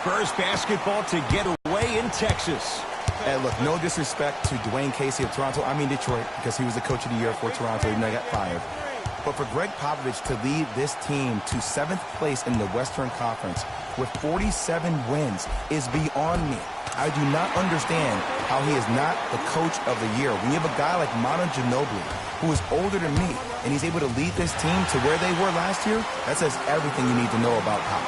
Spurs basketball to get away in Texas. And look, no disrespect to Dwayne Casey of Toronto. I mean Detroit, because he was the coach of the year for Toronto, even though he got fired. But for Greg Popovich to lead this team to 7th place in the Western Conference with 47 wins is beyond me. I do not understand how he is not the coach of the year. When you have a guy like Manu Ginobili, who is older than me, and he's able to lead this team to where they were last year, that says everything you need to know about Pop.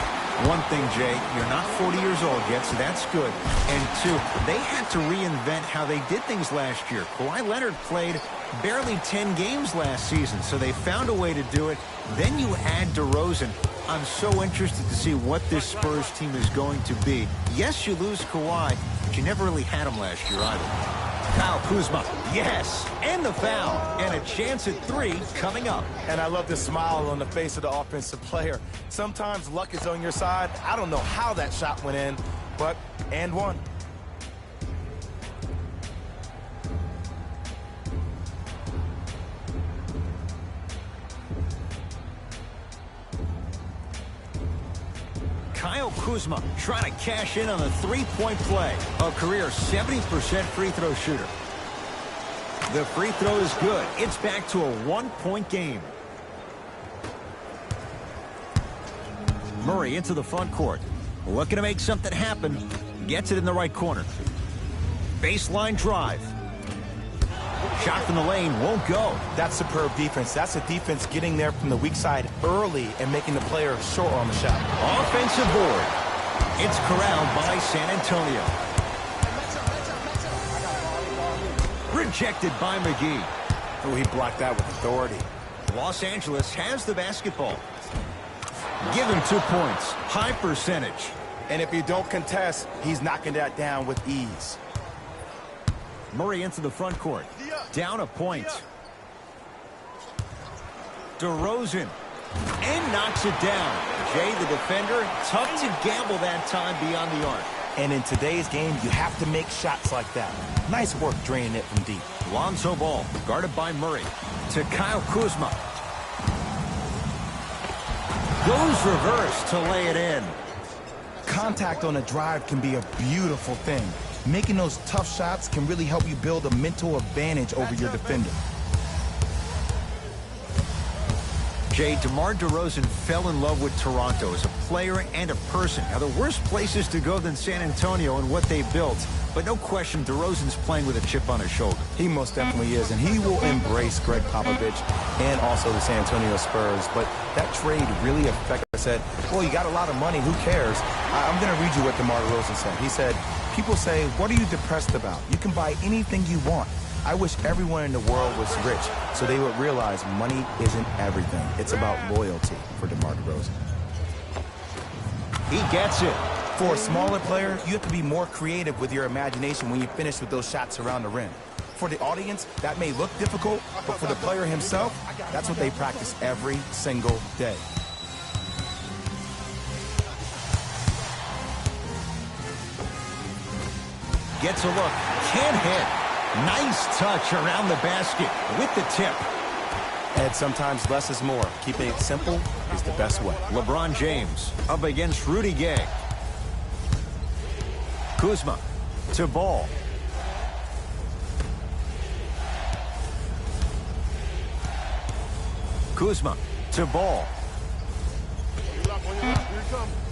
One thing, Jay, you're not 40 years old yet, so that's good. And two, they had to reinvent how they did things last year. Kawhi Leonard played barely 10 games last season, so they found a way to do it. Then you add DeRozan. I'm so interested to see what this Spurs team is going to be. Yes, you lose Kawhi, but you never really had him last year either. Kyle Kuzma, yes, and the foul, and a chance at 3 coming up. And I love the smile on the face of the offensive player. Sometimes luck is on your side. I don't know how that shot went in, but and one. Kyle Kuzma trying to cash in on a 3-point play. A career 70% free throw shooter. The free throw is good. It's back to a 1-point game. Murray into the front court. Looking to make something happen. Gets it in the right corner. Baseline drive. Shot from the lane won't go. That's superb defense. That's a defense getting there from the weak side early and making the player short on the shot. Offensive board. It's corralled by San Antonio. Rejected by McGee. Oh, he blocked that with authority. Los Angeles has the basketball. Give him 2 points. High percentage. And if you don't contest, he's knocking that down with ease. Murray into the front court. Down a point. DeRozan. And knocks it down. Jay, the defender, tough to gamble that time beyond the arc. And in today's game, you have to make shots like that. Nice work draining it from deep. Lonzo Ball, guarded by Murray. To Kyle Kuzma. Goes reverse to lay it in. Contact on a drive can be a beautiful thing. Making those tough shots can really help you build a mental advantage over your defender. Jay, DeMar DeRozan fell in love with Toronto as a player and a person. Now, the worst places to go than San Antonio and what they built. But no question, DeRozan's playing with a chip on his shoulder. He most definitely is, and he will embrace Greg Popovich and also the San Antonio Spurs. But that trade really affected. I said, well, you got a lot of money. Who cares? I'm going to read you what DeMar DeRozan said. He said, people say, what are you depressed about? You can buy anything you want. I wish everyone in the world was rich so they would realize money isn't everything. It's about loyalty for DeMar DeRozan. He gets it. For a smaller player, you have to be more creative with your imagination when you finish with those shots around the rim. For the audience, that may look difficult, but for the player himself, that's what they practice every single day. Gets a look. Can't hit. Nice touch around the basket with the tip. And sometimes less is more. Keeping it simple is the best way. LeBron James up against Rudy Gay. Kuzma to Ball. Kuzma to Ball.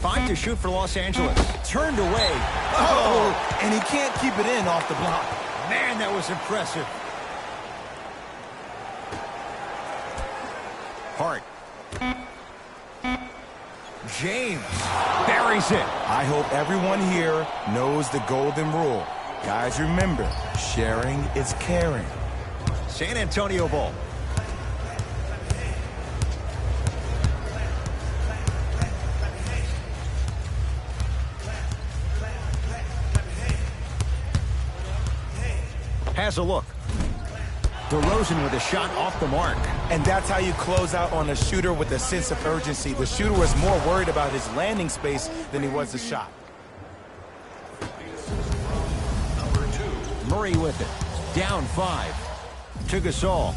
5 to shoot for Los Angeles. Turned away. Oh, and he can't keep it in off the block. Man, that was impressive. Hart. James buries it. I hope everyone here knows the golden rule. Guys, remember, sharing is caring. San Antonio ball. Has a look. DeRozan with a shot off the mark. And that's how you close out on a shooter with a sense of urgency. The shooter was more worried about his landing space than he was the shot. Murray with it. Down 5. To Gasol.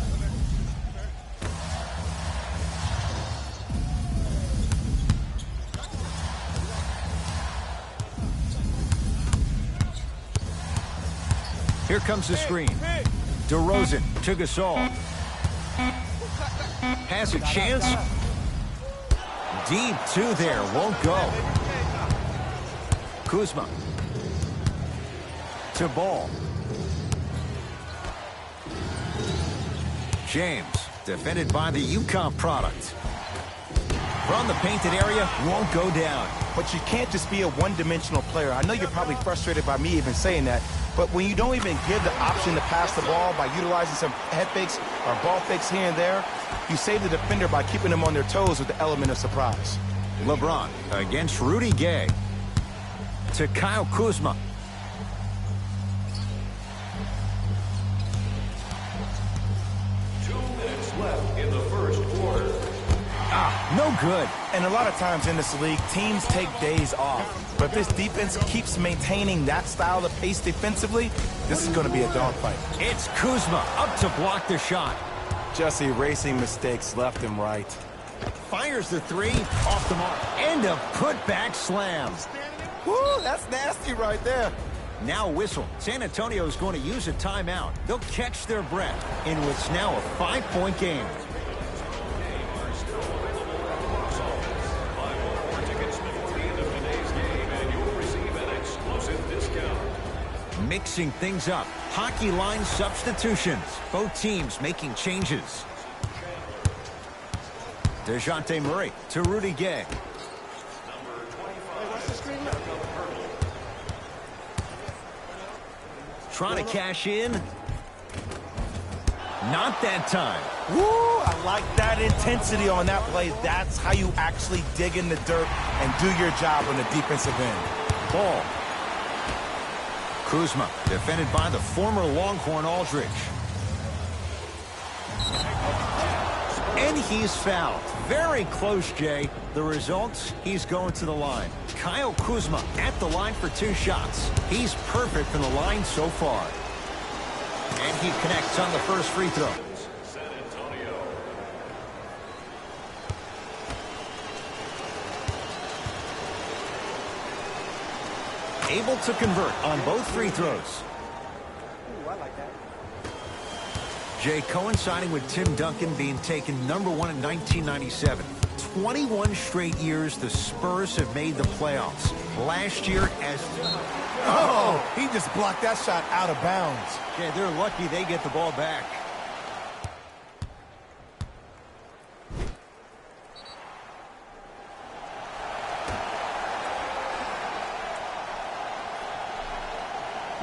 Here comes the screen. DeRozan to Gasol. Has a chance. Deep two there. Won't go. Kuzma. To Ball. James. Defended by the UConn product. From the painted area. Won't go down. But you can't just be a one-dimensional player. I know you're probably frustrated by me even saying that, but when you don't even give the option to pass the ball by utilizing some head fakes or ball fakes here and there, you save the defender by keeping them on their toes with the element of surprise. LeBron against Rudy Gay. To Kyle Kuzma. 2 minutes left in the first quarter. No good. And a lot of times in this league, teams take days off. But if this defense keeps maintaining that style of pace defensively, this is going to be a dogfight. It's Kuzma up to block the shot. Just erasing mistakes left and right. Fires the three, off the mark. And a putback slam. Woo, that's nasty right there. Now whistle. San Antonio is going to use a timeout. They'll catch their breath in what's now a 5-point game. Mixing things up. Hockey line substitutions. Both teams making changes. DeJounte Murray to Rudy Gay. Trying to cash in. Not that time. Woo, I like that intensity on that play. That's how you actually dig in the dirt and do your job on the defensive end. Ball. Kuzma, defended by the former Longhorn Aldridge. And he's fouled. Very close, Jay. The results, he's going to the line. Kyle Kuzma at the line for 2 shots. He's perfect from the line so far. And he connects on the first free throw. San Antonio. Able to convert on both free throws. Ooh, I like that. Jay, coinciding with Tim Duncan being taken #1 in 1997. 21 straight years the Spurs have made the playoffs. Last year as... Oh, he just blocked that shot out of bounds. Yeah, they're lucky they get the ball back.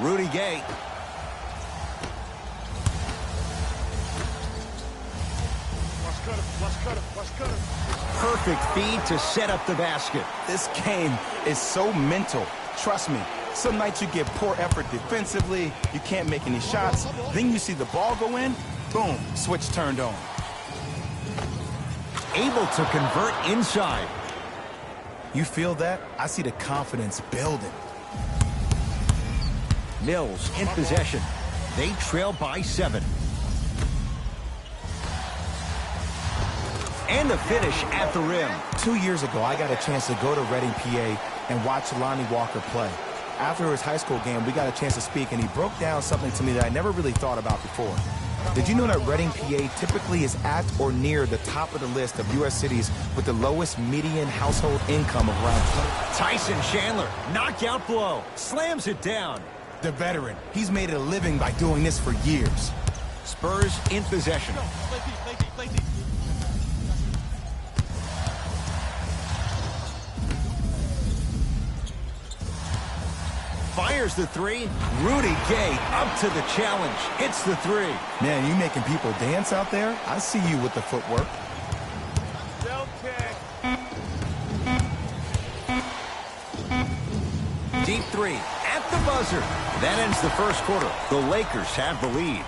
Rudy Gay. Perfect feed to set up the basket. This game is so mental. Trust me. Some nights you get poor effort defensively, you can't make any shots, then you see the ball go in, boom, switch turned on. Able to convert inside. You feel that? I see the confidence building. Mills in possession. They trail by 7. And the finish at the rim. 2 years ago, I got a chance to go to Reading, PA, and watch Lonnie Walker play. After his high school game, we got a chance to speak, and he broke down something to me that I never really thought about before. Did you know that Reading, PA typically is at or near the top of the list of U.S. cities with the lowest median household income of around 20? Tyson Chandler, knockout blow, slams it down. The veteran, he's made it a living by doing this for years. Spurs in possession. Fires the three. Rudy Gay up to the challenge. Hits the three. Man, you making people dance out there? I see you with the footwork. Deep three at the buzzer. That ends the first quarter. The Lakers have the lead.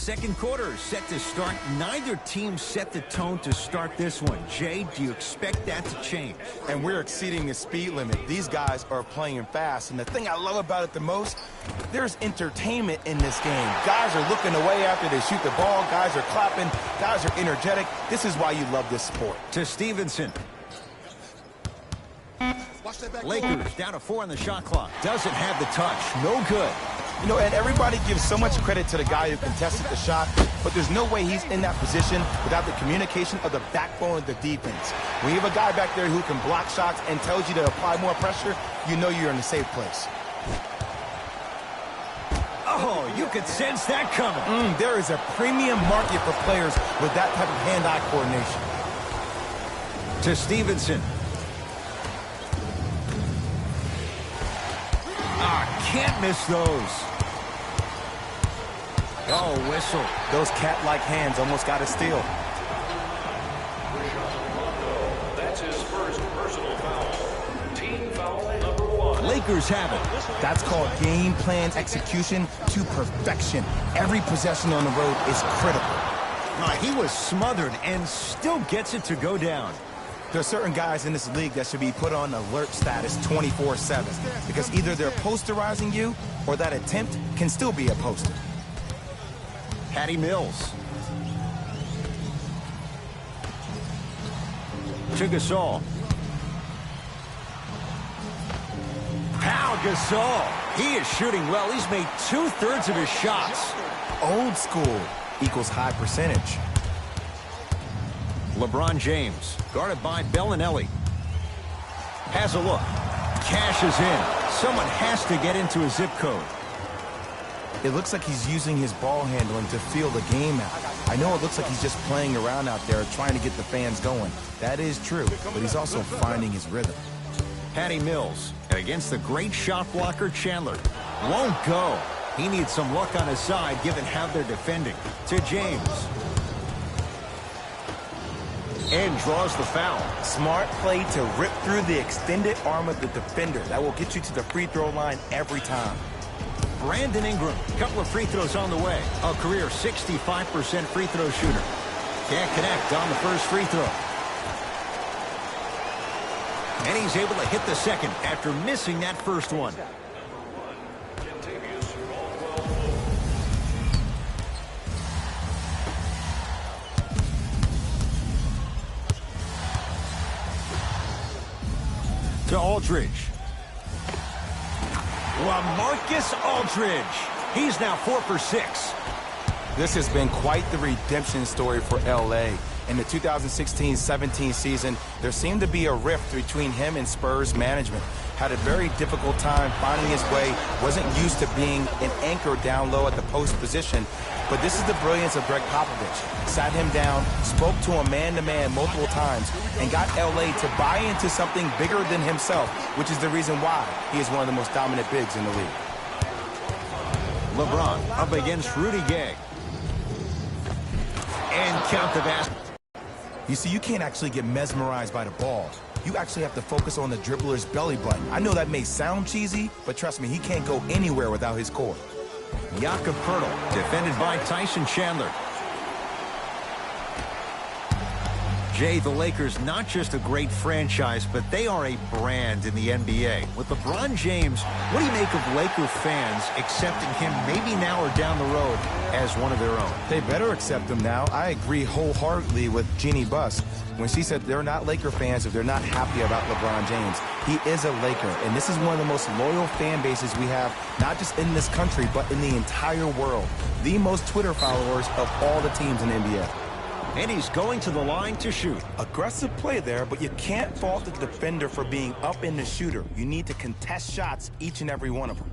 second quarter is set to start. Neither team set the tone to start this one. Jay, do you expect that to change? And we're exceeding the speed limit. These guys are playing fast, and the thing I love about it the most, there's entertainment in this game. Guys are looking away after they shoot the ball. Guys are clapping. Guys are energetic. This is why you love this sport. To Stevenson. Lakers down to 4 on the shot clock. Doesn't have the touch. No good. You know, and everybody gives so much credit to the guy who contested the shot, but there's no way he's in that position without the communication of the backbone of the defense. When you have a guy back there who can block shots and tells you to apply more pressure, you know you're in a safe place. Oh, you could sense that coming. There is a premium market for players with that type of hand-eye coordination. To Stevenson. Can't miss those. Oh, whistle. Those cat-like hands almost got a steal. That's his first personal foul. Team foul number 1. Lakers have it. That's called game plan execution to perfection. Every possession on the road is critical. He was smothered and still gets it to go down. There are certain guys in this league that should be put on alert status 24/7 because either they're posterizing you or that attempt can still be a poster. Patty Mills. To Gasol. Pau Gasol. He is shooting well. He's made 2/3 of his shots. Old school equals high percentage. LeBron James, guarded by Bellinelli. Has a look. Cashes in. Someone has to get into a zip code. It looks like he's using his ball handling to feel the game out. I know it looks like he's just playing around out there trying to get the fans going. That is true, but he's also finding his rhythm. Patty Mills, and against the great shot blocker Chandler. Won't go. He needs some luck on his side given how they're defending. To James. And draws the foul. Smart play to rip through the extended arm of the defender. That will get you to the free throw line every time. Brandon Ingram, a couple of free throws on the way. A career 65% free throw shooter. Can't connect on the first free throw. And he's able to hit the second after missing that first one. To Aldridge. LaMarcus Aldridge. He's now 4 for 6. This has been quite the redemption story for L.A. In the 2016-17 season, there seemed to be a rift between him and Spurs management. Had a very difficult time finding his way, wasn't used to being an anchor down low at the post position. But this is the brilliance of Greg Popovich. Sat him down, spoke to him man-to-man multiple times, and got L.A. to buy into something bigger than himself, which is the reason why he is one of the most dominant bigs in the league. LeBron up against Rudy Gay. And count the basket. You see, you can't actually get mesmerized by the ball. You actually have to focus on the dribbler's belly button. I know that may sound cheesy, but trust me, he can't go anywhere without his core. Jakob Poeltl, defended by Tyson Chandler. Jay, the Lakers, not just a great franchise, but they are a brand in the NBA. With LeBron James, what do you make of Laker fans accepting him maybe now or down the road as one of their own? They better accept him now. I agree wholeheartedly with Jeannie Buss when she said they're not Laker fans if they're not happy about LeBron James. He is a Laker, and this is one of the most loyal fan bases we have, not just in this country, but in the entire world. The most Twitter followers of all the teams in the NBA. And he's going to the line to shoot. Aggressive play there, but you can't fault the defender for being up in the shooter. You need to contest shots, each and every one of them.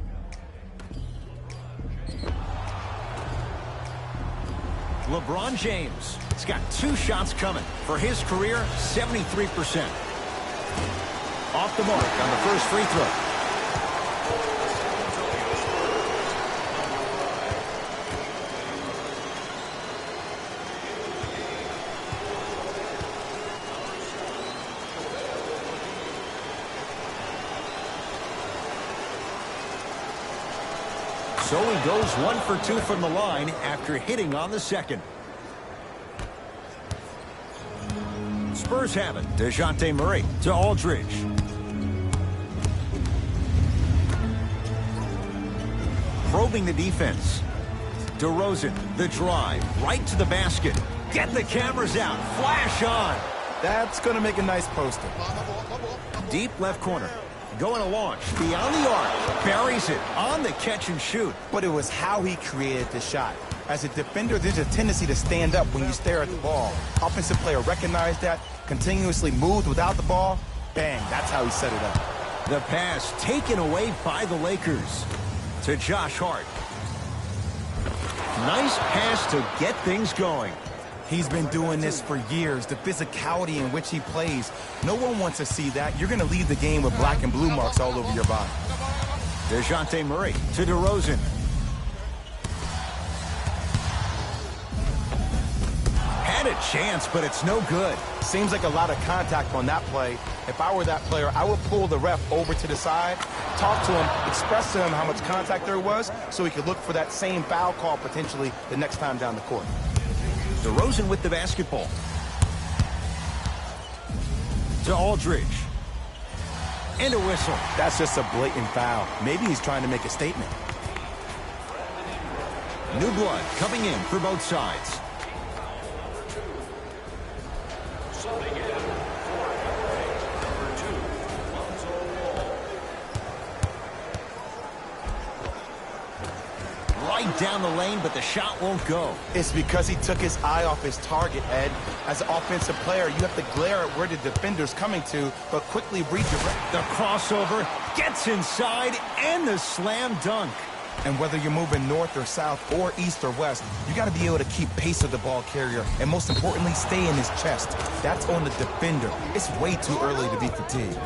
LeBron James has got 2 shots coming. For his career, 73%. Off the mark on the first free throw. So he goes 1 for 2 from the line after hitting on the second. Spurs have it. DeJounte Murray to Aldridge. Probing the defense. DeRozan, the drive, right to the basket. Get the cameras out. Flash on. That's going to make a nice poster. Deep left corner. Going to launch. Beyond the arc. Buries it on the catch and shoot. But it was how he created the shot. As a defender, there's a tendency to stand up when you stare at the ball. Offensive player recognized that, continuously moved without the ball. Bang, that's how he set it up. The pass taken away by the Lakers. To Josh Hart. Nice pass to get things going. He's been doing this for years. The physicality in which he plays. No one wants to see that. You're going to leave the game with black and blue marks all over your body. DeJounte Murray to DeRozan. Had a chance, but it's no good. Seems like a lot of contact on that play. If I were that player, I would pull the ref over to the side, talk to him, express to him how much contact there was so he could look for that same foul call potentially the next time down the court. DeRozan with the basketball. To Aldridge. And a whistle. That's just a blatant foul. Maybe he's trying to make a statement. New blood coming in for both sides. Subbing in for number 2, Lonzo Ball. Right down the lane, but the shot won't go. It's because he took his eye off his target, Ed. As an offensive player, you have to glare at where the defender's coming to, but quickly redirect. The crossover gets inside and the slam dunk. And whether you're moving north or south or east or west, you got to be able to keep pace with the ball carrier and most importantly, stay in his chest. That's on the defender. It's way too early to be fatigued.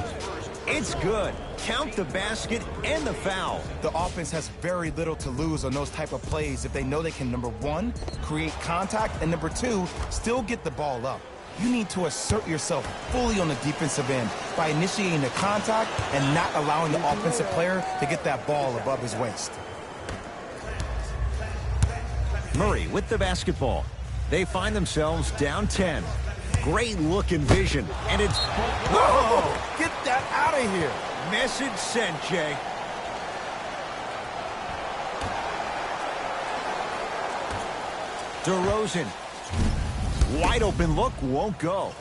It's good. Count the basket and the foul. The offense has very little to lose on those type of plays if they know they can, number one, create contact, and number two, still get the ball up. You need to assert yourself fully on the defensive end by initiating the contact and not allowing the offensive player to get that ball above his waist. Murray with the basketball. They find themselves down 10. Great look and vision. And it's... Whoa! Get that out of here! Message sent, Jay. DeRozan. Wide open look, won't go.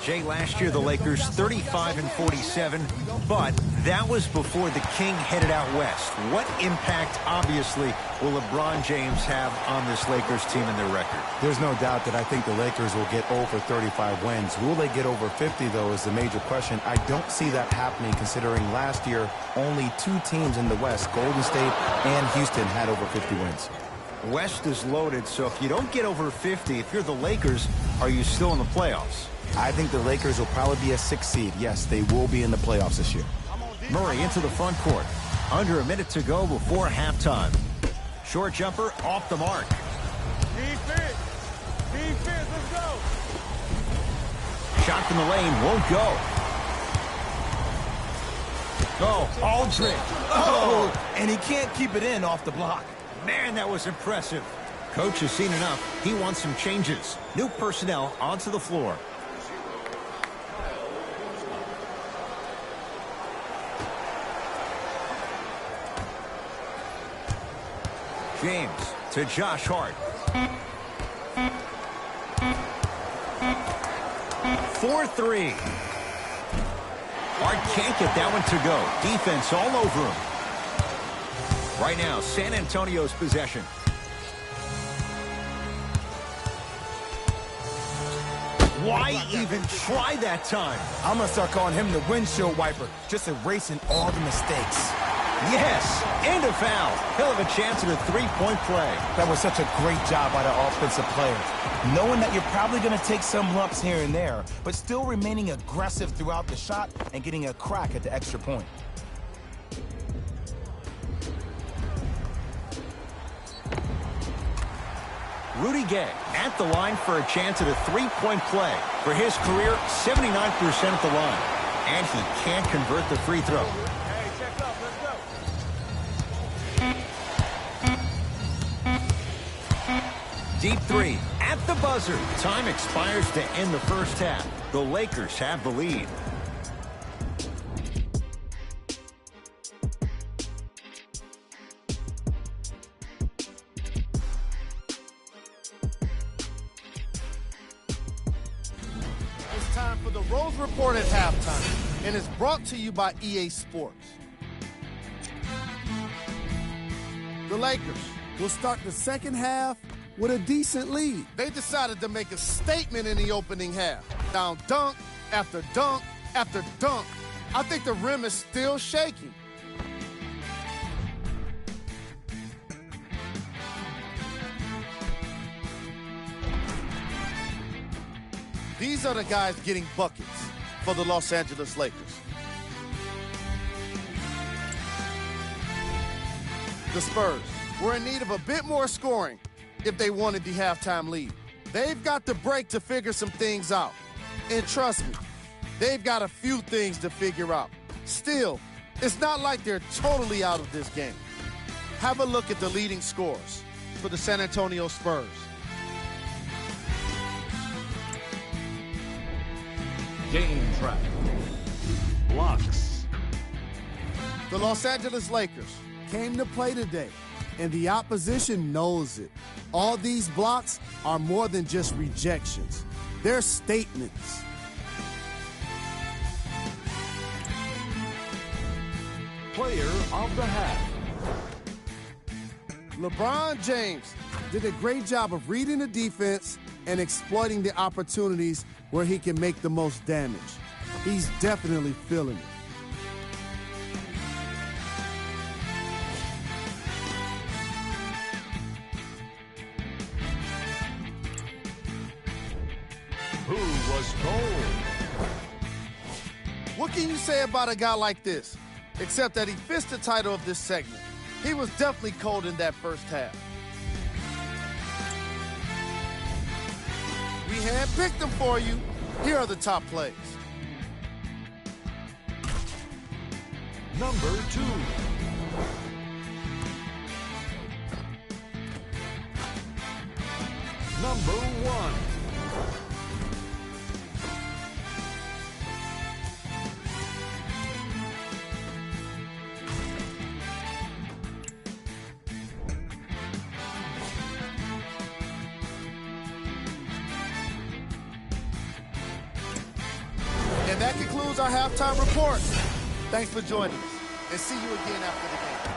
Jay, last year the Lakers 35-47, but that was before the King headed out west. What impact, obviously, will LeBron James have on this Lakers team and their record? There's no doubt that I think the Lakers will get over 35 wins. Will they get over 50, though, is the major question. I don't see that happening, considering last year only 2 teams in the West, Golden State and Houston, had over 50 wins. West is loaded, so if you don't get over 50, if you're the Lakers, are you still in the playoffs? I think the Lakers will probably be a 6th seed. Yes, they will be in the playoffs this year. Murray into the front court. Under a minute to go before halftime. Short jumper off the mark. Defense. Defense, let's go. Shot from the lane won't go. Aldridge. Oh, and he can't keep it in off the block. Man, that was impressive. Coach has seen enough. He wants some changes. New personnel onto the floor. James to Josh Hart. 4-3. Hart can't get that one to go. Defense all over him. Right now, San Antonio's possession. Why even try that time? I'm going to start calling him the windshield wiper, just erasing all the mistakes. Yes, and a foul. He'll have a chance at a three-point play. That was such a great job by the offensive player. Knowing that you're probably going to take some lumps here and there, but still remaining aggressive throughout the shot and getting a crack at the extra point. Rudy Gay at the line for a chance at a three-point play. For his career, 79% at the line. And he can't convert the free throw. Hey, check up, let's go. Deep three at the buzzer. Time expires to end the first half. The Lakers have the lead. It's time for the Rose Report at halftime, and it's brought to you by EA Sports. The Lakers will start the second half with a decent lead. They decided to make a statement in the opening half. Down dunk after dunk after dunk. I think the rim is still shaking. These are the guys getting buckets for the Los Angeles Lakers. The Spurs were in need of a bit more scoring if they wanted the halftime lead. They've got the break to figure some things out. And trust me, they've got a few things to figure out. Still, it's not like they're totally out of this game. Have a look at the leading scorers for the San Antonio Spurs. Game track. Blocks. The Los Angeles Lakers came to play today, and the opposition knows it. All these blocks are more than just rejections. They're statements. Player of the half. LeBron James did a great job of reading the defense and exploiting the opportunities where he can make the most damage. He's definitely feeling it. Who was cold? What can you say about a guy like this? Except that he fits the title of this segment. He was definitely cold in that first half. We handpicked them for you. Here are the top plays. Number 2. Number 1. And that concludes our halftime report. Thanks for joining us, and see you again after the game.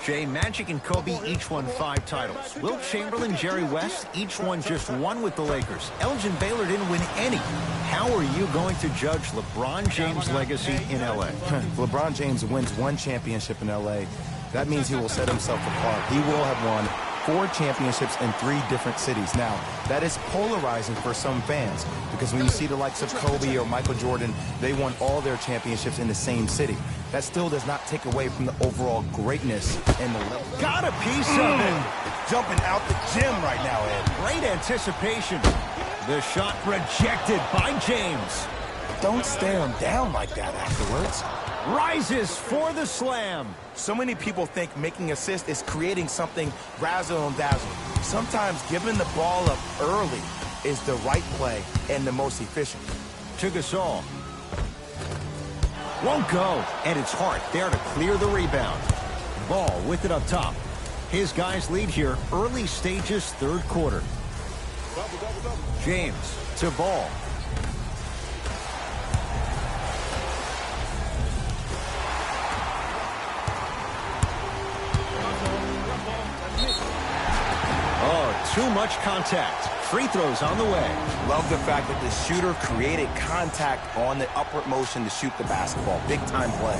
Jay, Magic and Kobe each won 5 titles. Wilt Chamberlain, Jerry West, each won just 1 with the Lakers. Elgin Baylor didn't win any. How are you going to judge LeBron James' legacy in L.A.? LeBron James wins 1 championship in L.A. That means he will set himself apart. He will have won 4 championships in 3 different cities. Now, that is polarizing for some fans because when you see the likes of Kobe or Michael Jordan, they won all their championships in the same city. That still does not take away from the overall greatness and the level. Got a piece of it. Jumping out the gym right now, Ed. Great anticipation. The shot rejected by James. Don't stare him down like that afterwards. Rises for the slam. So many people think making assists is creating something razzle and dazzle. Sometimes giving the ball up early is the right play and the most efficient. To Gasol. Won't go, and it's Hart there to clear the rebound. Ball with it up top. His guys lead here, early stages, 3rd quarter. James to Ball. Oh, too much contact. Free throws on the way. Love the fact that the shooter created contact on the upward motion to shoot the basketball. Big time play.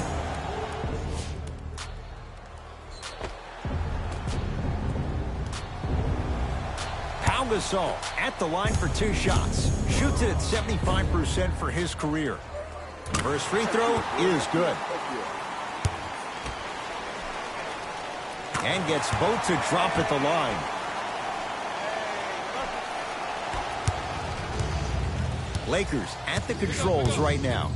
Pau Gasol at the line for 2 shots. Shoots it at 75% for his career. First free throw is good. And gets both to drop at the line. Lakers at the controls right now.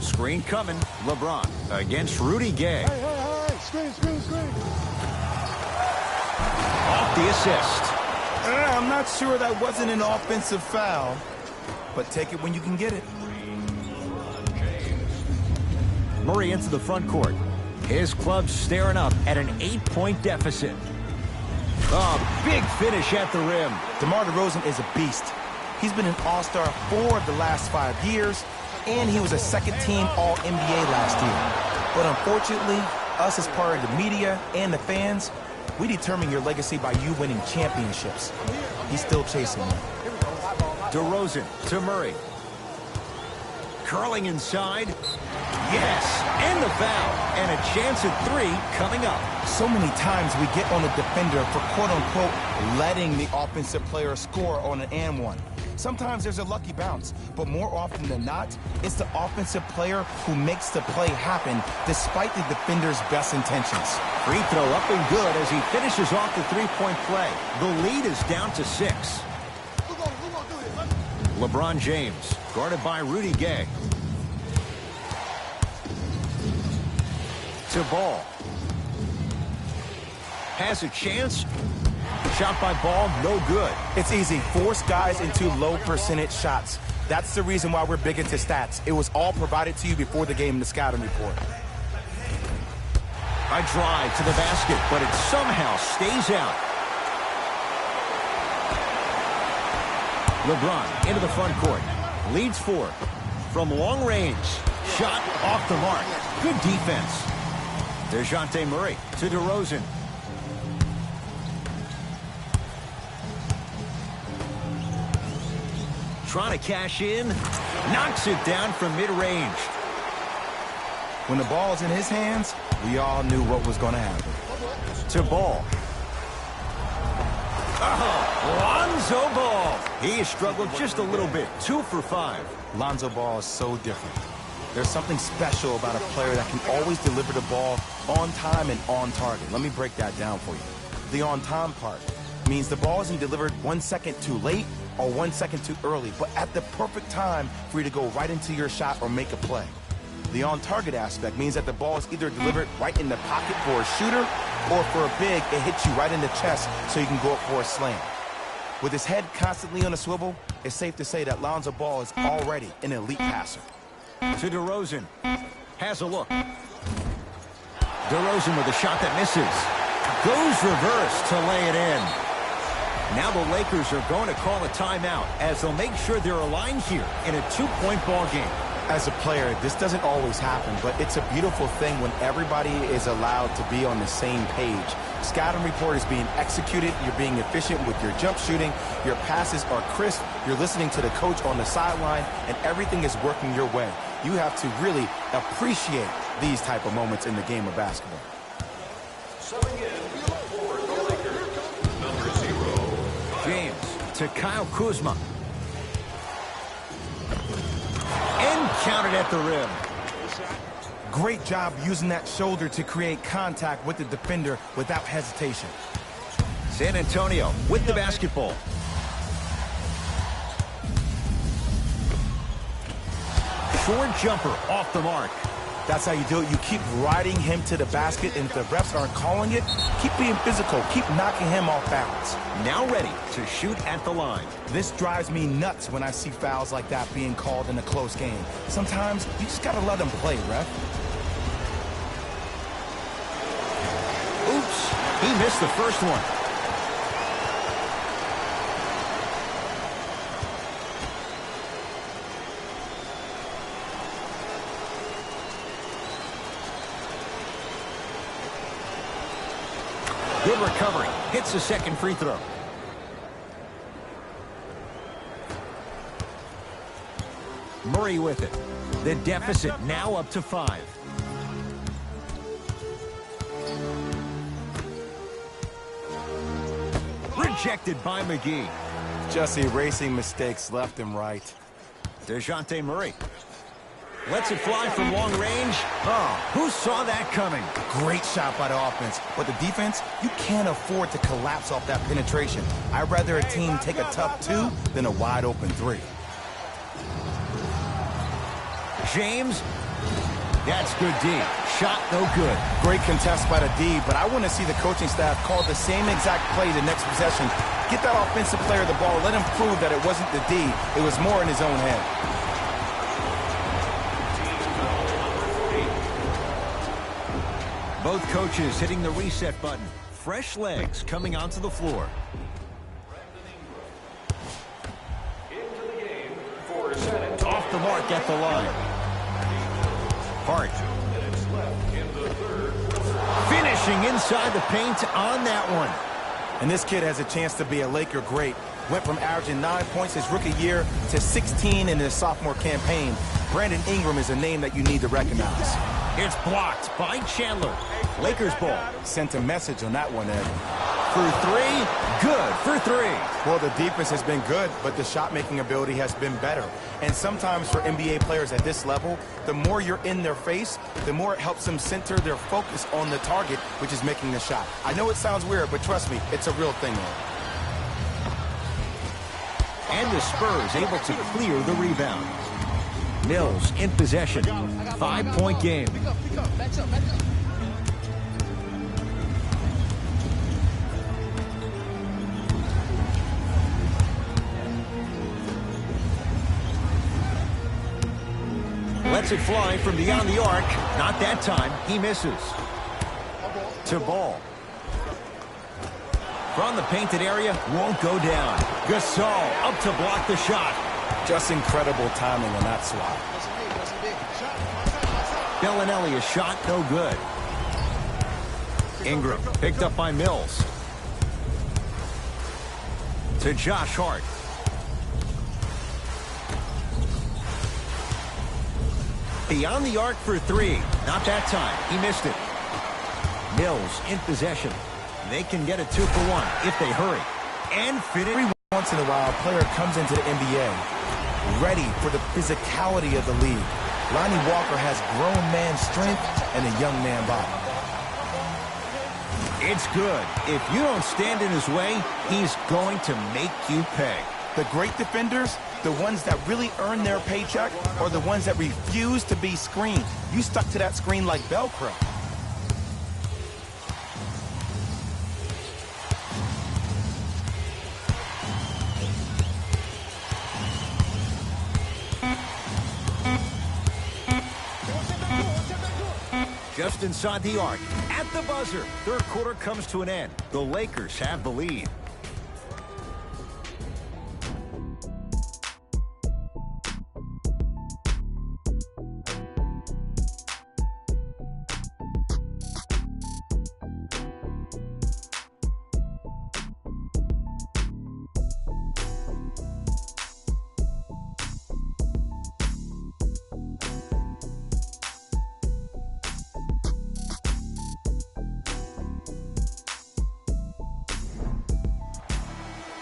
Screen coming. LeBron against Rudy Gay. Off the assist. I'm not sure that wasn't an offensive foul, but take it when you can get it. Murray into the front court. His club's staring up at an 8-point deficit. Oh, big finish at the rim. DeMar DeRozan is a beast. He's been an all-star 4 of the last 5 years, and he was a second-team All-NBA last year. But unfortunately, us as part of the media and the fans, we determine your legacy by you winning championships. He's still chasing them. DeRozan to Murray. Curling inside. Yes, and the foul. And a chance at 3 coming up. So many times we get on the defender for quote-unquote letting the offensive player score on an and one. Sometimes there's a lucky bounce, but more often than not, it's the offensive player who makes the play happen despite the defender's best intentions. Free throw up and good as he finishes off the 3-point play. The lead is down to 6. LeBron James, guarded by Rudy Gay. To Ball. Has a chance. Shot by Ball, no good. It's easy. Force guys into low percentage shots. That's the reason why we're big into stats. It was all provided to you before the game in the scouting report. A drive to the basket, but it somehow stays out. LeBron into the front court. Leads 4. From long range. Shot off the mark. Good defense. DeJounte Murray to DeRozan. Trying to cash in. Knocks it down from mid-range. When the ball's in his hands, we all knew what was going to happen. To Ball. Oh, Lonzo Ball. He has struggled just a little bit. 2 for 5. Lonzo Ball is so different. There's something special about a player that can always deliver the ball on time and on target. Let me break that down for you. The on-time part means the ball isn't delivered 1 second too late or 1 second too early, but at the perfect time for you to go right into your shot or make a play. The on-target aspect means that the ball is either delivered right in the pocket for a shooter, or for a big, it hits you right in the chest so you can go up for a slam. With his head constantly on a swivel, it's safe to say that Lonzo Ball is already an elite passer. To DeRozan. Has a look. DeRozan with a shot that misses. Goes reverse to lay it in. Now the Lakers are going to call a timeout as they'll make sure they're aligned here in a 2-point ball game. As a player, this doesn't always happen, but it's a beautiful thing when everybody is allowed to be on the same page. Scouting report is being executed, you're being efficient with your jump shooting, your passes are crisp, you're listening to the coach on the sideline, and everything is working your way. You have to really appreciate these type of moments in the game of basketball. Subbing in for the Lakers, number 0. James to Kyle Kuzma. And counted at the rim. Great job using that shoulder to create contact with the defender without hesitation. San Antonio with the basketball. Short jumper off the mark. That's how you do it. You keep riding him to the basket, and if the refs aren't calling it, keep being physical. Keep knocking him off balance. Now ready to shoot at the line. This drives me nuts when I see fouls like that being called in a close game. Sometimes you just got to let them play, ref. Oops, he missed the first one. Good recovery. Hits the second free throw. Murray with it. The deficit now up to 5. Rejected by McGee. Just erasing mistakes left and right. DeJounte Murray. Lets it fly from long range. Oh, who saw that coming? Great shot by the offense. But the defense, you can't afford to collapse off that penetration. I'd rather a team take a tough 2 than a wide open 3. James That's good D. Shot no good. Great contest by the D, but I want to see the coaching staff call the same exact play the next possession. Get that offensive player the ball. Let him prove that it wasn't the D. It was more in his own head. Both coaches hitting the reset button. Fresh legs coming onto the floor. Off the mark at the line. Hart. Finishing inside the paint on that one. And this kid has a chance to be a Laker great. Went from averaging 9 points his rookie year to 16 in his sophomore campaign. Brandon Ingram is a name that you need to recognize. It's blocked by Chandler. Lakers ball. Sent a message on that one, Ed. For three, good for three. Well, the defense has been good, but the shot-making ability has been better. And sometimes for NBA players at this level, the more you're in their face, the more it helps them center their focus on the target, which is making the shot. I know it sounds weird, but trust me, it's a real thing, Ed. And the Spurs able to clear the rebound. Mills in possession. 5-point game. Pick up, back up. Lets it fly from beyond the arc. Not that time. He misses. To Ball. From the painted area, won't go down. Gasol up to block the shot. Just incredible timing on that swat. Bellinelli, a shot, no good. Ingram picked up by Mills. To Josh Hart. Beyond the arc for three. Not that time. He missed it. Mills in possession. They can get a 2 for 1 if they hurry. And finish. Every once in a while, a player comes into the NBA ready for the physicality of the league. Lonnie Walker has grown man strength and a young man body. It's good. If you don't stand in his way, he's going to make you pay. The great defenders, the ones that really earn their paycheck, are the ones that refuse to be screened. You stuck to that screen like Velcro. Just inside the arc, at the buzzer. Third quarter comes to an end. The Lakers have the lead.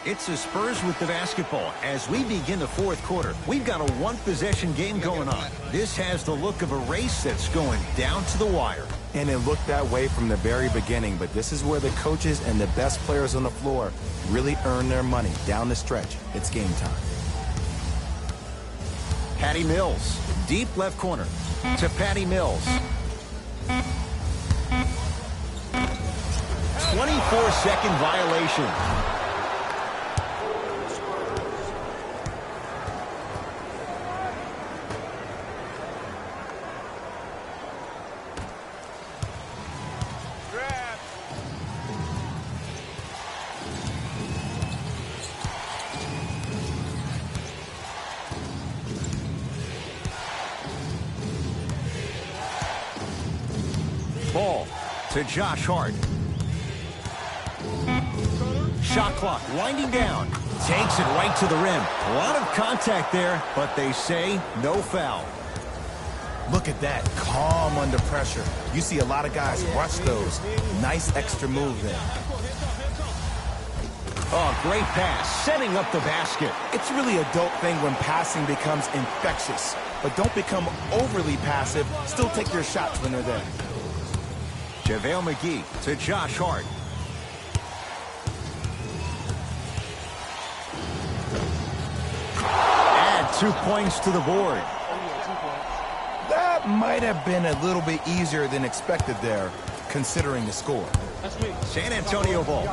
It's the Spurs with the basketball. As we begin the fourth quarter, we've got a one-possession game going on. This has the look of a race that's going down to the wire. And it looked that way from the very beginning, but this is where the coaches and the best players on the floor really earn their money. Down the stretch, it's game time. Patty Mills, deep left corner to Patty Mills. 24-second violation. Ball to Josh Hart. Shot clock winding down. Takes it right to the rim. A lot of contact there, but they say no foul. Look at that, calm under pressure. You see a lot of guys rush those. Nice extra move there. Oh, great pass, setting up the basket. It's really a dope thing when passing becomes infectious. But don't become overly passive. Still take your shots when they're there. JaVale McGee to Josh Hart. Add 2 points to the board. That might have been a little bit easier than expected there, considering the score. San Antonio ball.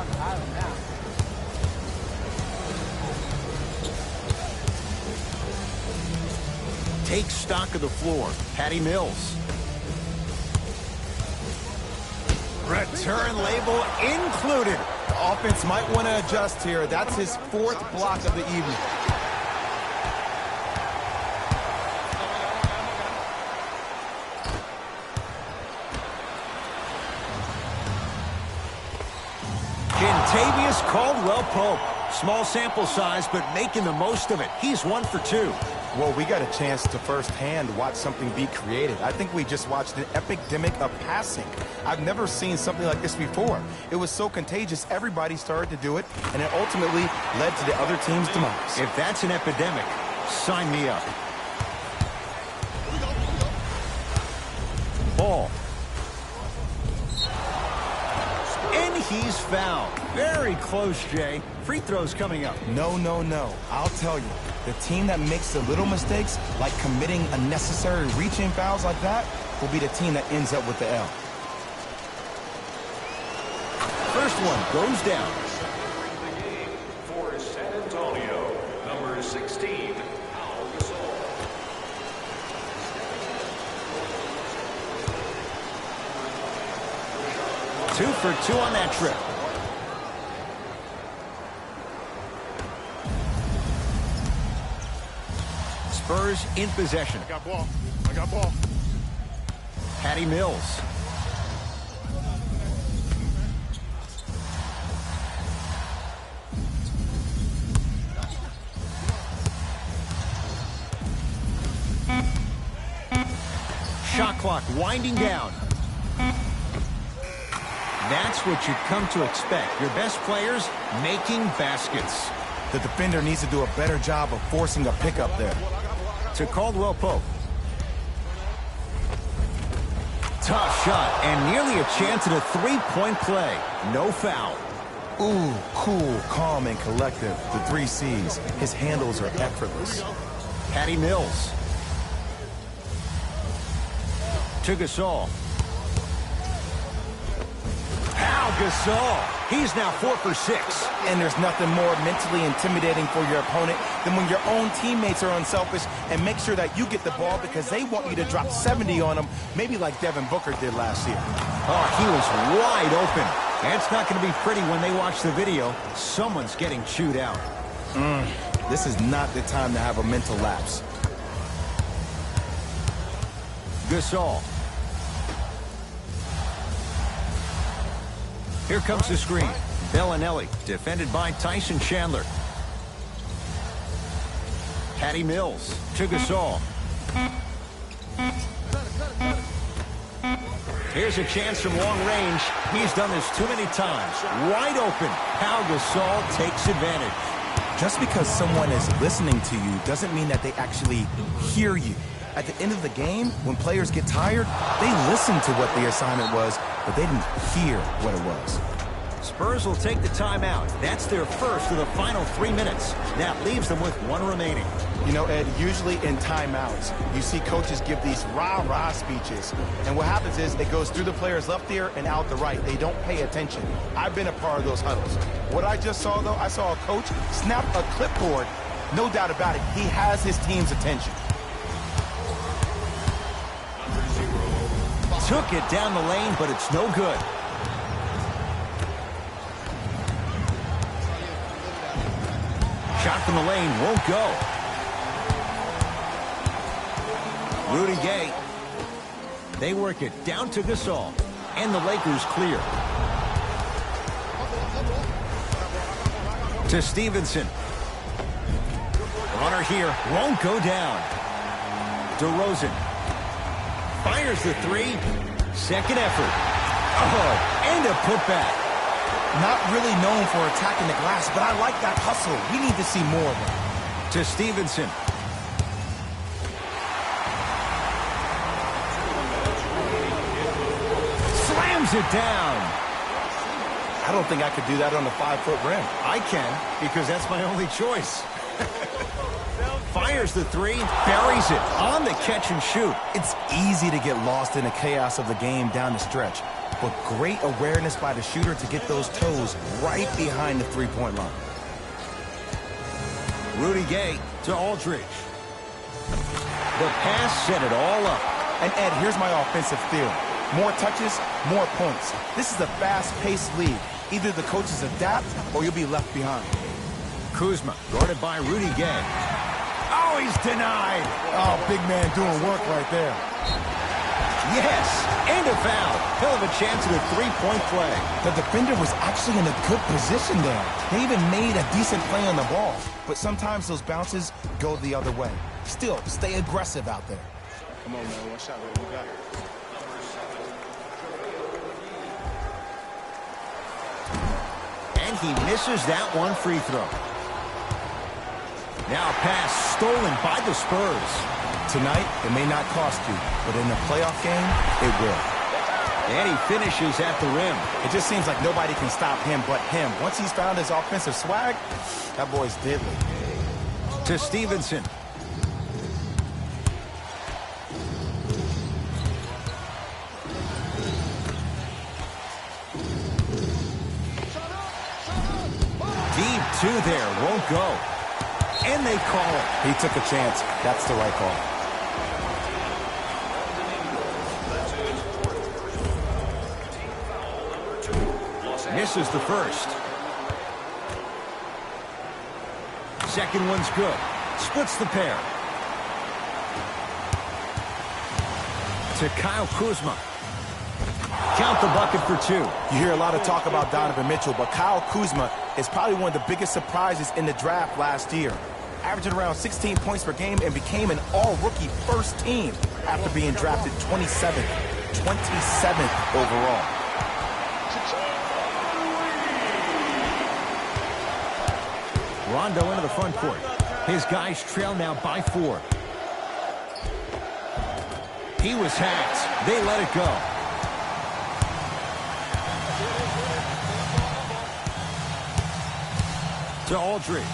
Take stock of the floor. Patty Mills. Return label included. The offense might want to adjust here. That's his 4th block of the evening. Kentavious Caldwell-Pope. Small sample size, but making the most of it. He's 1 for 2. Well, we got a chance to firsthand watch something be created. I think we just watched an epidemic of passing. I've never seen something like this before. It was so contagious, everybody started to do it, and it ultimately led to the other team's demise. If that's an epidemic, sign me up. Ball. And he's fouled. Very close, Jay. Free throws coming up. No, no, no. I'll tell you. The team that makes the little mistakes, like committing unnecessary reaching fouls like that, will be the team that ends up with the L. First one goes down. The game for San Antonio, number 16, Pau Gasol. 2 for 2 on that trip. Spurs in possession. I got ball. I got ball. Patty Mills. Shot clock winding down. That's what you've come to expect. Your best players making baskets. The defender needs to do a better job of forcing a pickup there. To Caldwell-Pope. Tough shot and nearly a chance at a three-point play. No foul. Ooh, cool, calm, and collective. The 3 C's. His handles are effortless. Patty Mills. To Gasol. Pau Gasol. He's now 4 for 6. And there's nothing more mentally intimidating for your opponent than when your own teammates are unselfish and make sure that you get the ball because they want you to drop 70 on them, maybe like Devin Booker did last year. Oh, he was wide open. And it's not going to be pretty when they watch the video. Someone's getting chewed out. This is not the time to have a mental lapse. Gasol. Here comes the screen. Bellinelli, defended by Tyson Chandler. Patty Mills to Gasol. Here's a chance from long range. He's done this too many times. Wide open. Pau Gasol takes advantage. Just because someone is listening to you doesn't mean that they actually hear you. At the end of the game, when players get tired, they listen to what the assignment was, but they didn't hear what it was. Spurs will take the timeout. That's their first of the final 3 minutes. That leaves them with 1 remaining. You know, Ed, usually in timeouts, you see coaches give these rah-rah speeches. And what happens is it goes through the player's left ear and out the right. They don't pay attention. I've been a part of those huddles. What I just saw, though, I saw a coach snap a clipboard. No doubt about it, he has his team's attention. Took it down the lane, but it's no good. Shot from the lane won't go. Rudy Gay. They work it down to Gasol. And the Lakers clear. To Stevenson. Runner here won't go down. DeRozan. Fires the 3. Second effort. Oh, and a putback. Not really known for attacking the glass, but I like that hustle. We need to see more of it. To Stevenson. Slams it down. I don't think I could do that on the 5-foot rim. I can, because that's my only choice. Fires the three, buries it on the catch and shoot. It's easy to get lost in the chaos of the game down the stretch, but great awareness by the shooter to get those toes right behind the three-point line. Rudy Gay to Aldridge. The pass set it all up. And Ed, here's my offensive theory. More touches, more points. This is a fast-paced league. Either the coaches adapt or you'll be left behind. Kuzma guarded by Rudy Gay. Oh, he's denied. Oh, big man doing work right there. Yes, and a foul. He'll have a chance at a three-point play. The defender was actually in a good position there. They even made a decent play on the ball. But sometimes those bounces go the other way. Still, stay aggressive out there. Come on, man. One shot, baby. You got it. And he misses that one free throw. Now a pass stolen by the Spurs. Tonight, it may not cost you, but in a playoff game, it will. And he finishes at the rim. It just seems like nobody can stop him but him. Once he's found his offensive swag, that boy's deadly. To Stevenson. Deep two there, won't go. And they call it. He took a chance. That's the right call. Misses the first. Second one's good. Splits the pair. To Kyle Kuzma. Count the bucket for two. You hear a lot of talk about Donovan Mitchell, but Kyle Kuzma is probably one of the biggest surprises in the draft last year. Averaging around 16 points per game and became an all-rookie first team after being drafted 27th overall. Rondo into the front court. His guys trail now by 4. He was hacked. They let it go. To Aldridge.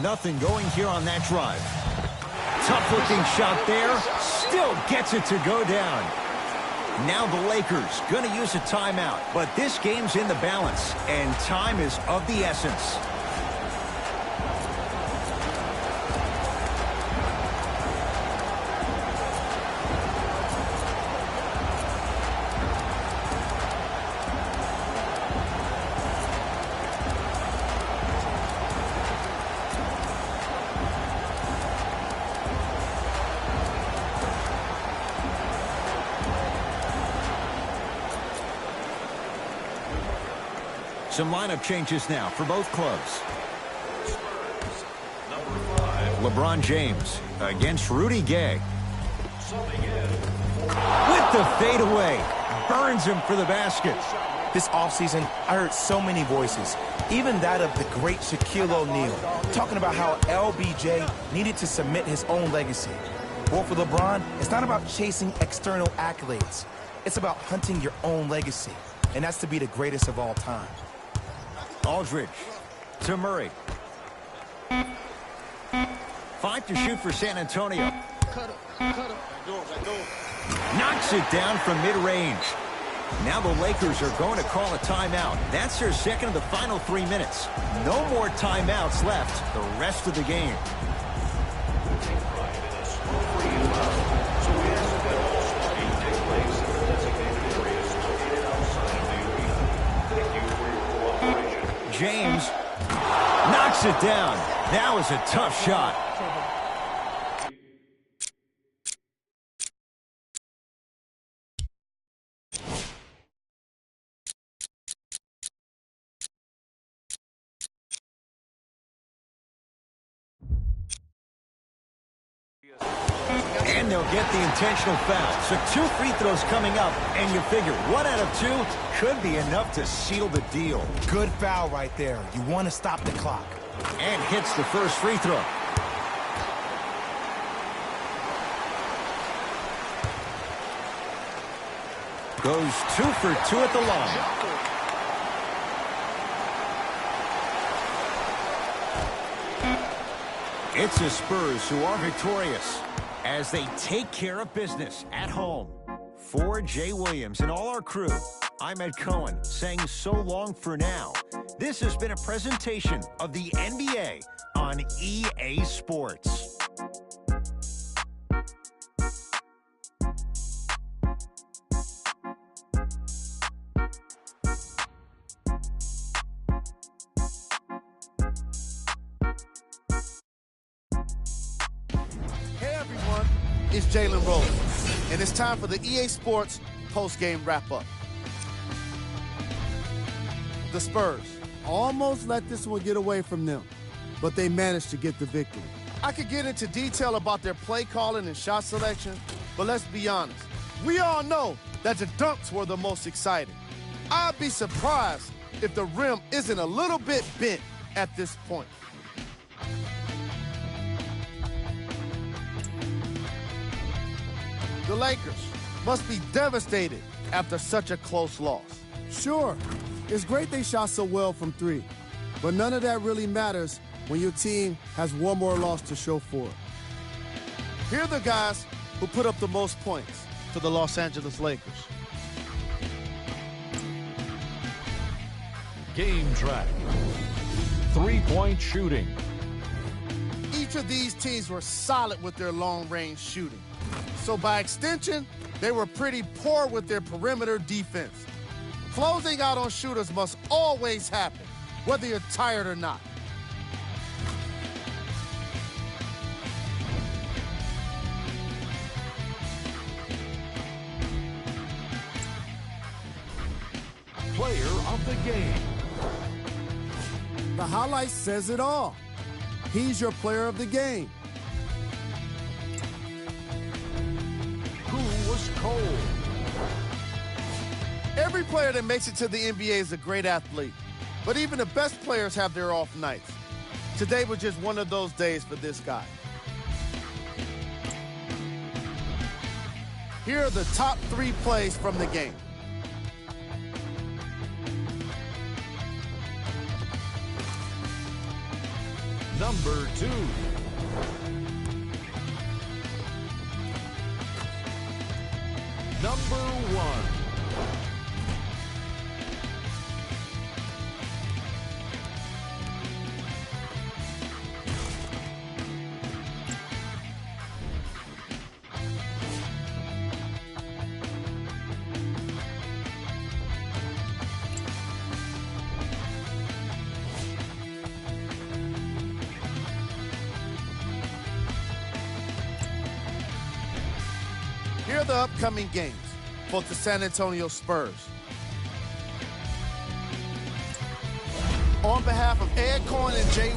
Nothing going here on that drive. Tough-looking shot there. Still gets it to go down. Now the Lakers going to use a timeout. But this game's in the balance, and time is of the essence. Some lineup changes now for both clubs. LeBron James against Rudy Gay. With the fadeaway. Burns him for the basket. This offseason, I heard so many voices, even that of the great Shaquille O'Neal, talking about how LBJ needed to cement his own legacy. Well, for LeBron, it's not about chasing external accolades. It's about hunting your own legacy, and that's to be the greatest of all time. Aldridge to Murray. 5 to shoot for San Antonio. Knocks it down from mid-range. Now the Lakers are going to call a timeout. That's their second of the final 3 minutes. No more timeouts left the rest of the game. James knocks it down. That was a tough shot. And they'll get the intentional foul. So 2 free throws coming up, and you figure 1 out of 2 could be enough to seal the deal. Good foul right there. You want to stop the clock. And hits the first free throw. Goes 2 for 2 at the line. It's the Spurs who are victorious as they take care of business at home. For Jay Williams and all our crew, I'm Ed Cohen saying so long for now. This has been a presentation of the NBA on EA Sports. Hey everyone, it's Jalen Rose, and it's time for the EA Sports post-game wrap-up. The Spurs almost let this one get away from them, but they managed to get the victory. I could get into detail about their play calling and shot selection, but let's be honest. We all know that the dunks were the most exciting. I'd be surprised if the rim isn't a little bit bent at this point. The Lakers must be devastated after such a close loss. Sure, it's great they shot so well from three, but none of that really matters when your team has one more loss to show for it. Here are the guys who put up the most points for the Los Angeles Lakers. Game track. Three-point shooting. Each of these teams were solid with their long-range shooting. So by extension, they were pretty poor with their perimeter defense. Closing out on shooters must always happen, whether you're tired or not. Player of the game. The highlight says it all. He's your player of the game. Who was cold? Every player that makes it to the NBA is a great athlete, but even the best players have their off nights. Today was just one of those days for this guy. Here are the top 3 plays from the game. Number 2. Number 1. Here are the upcoming games for the San Antonio Spurs. On behalf of Ed Cohen and Jay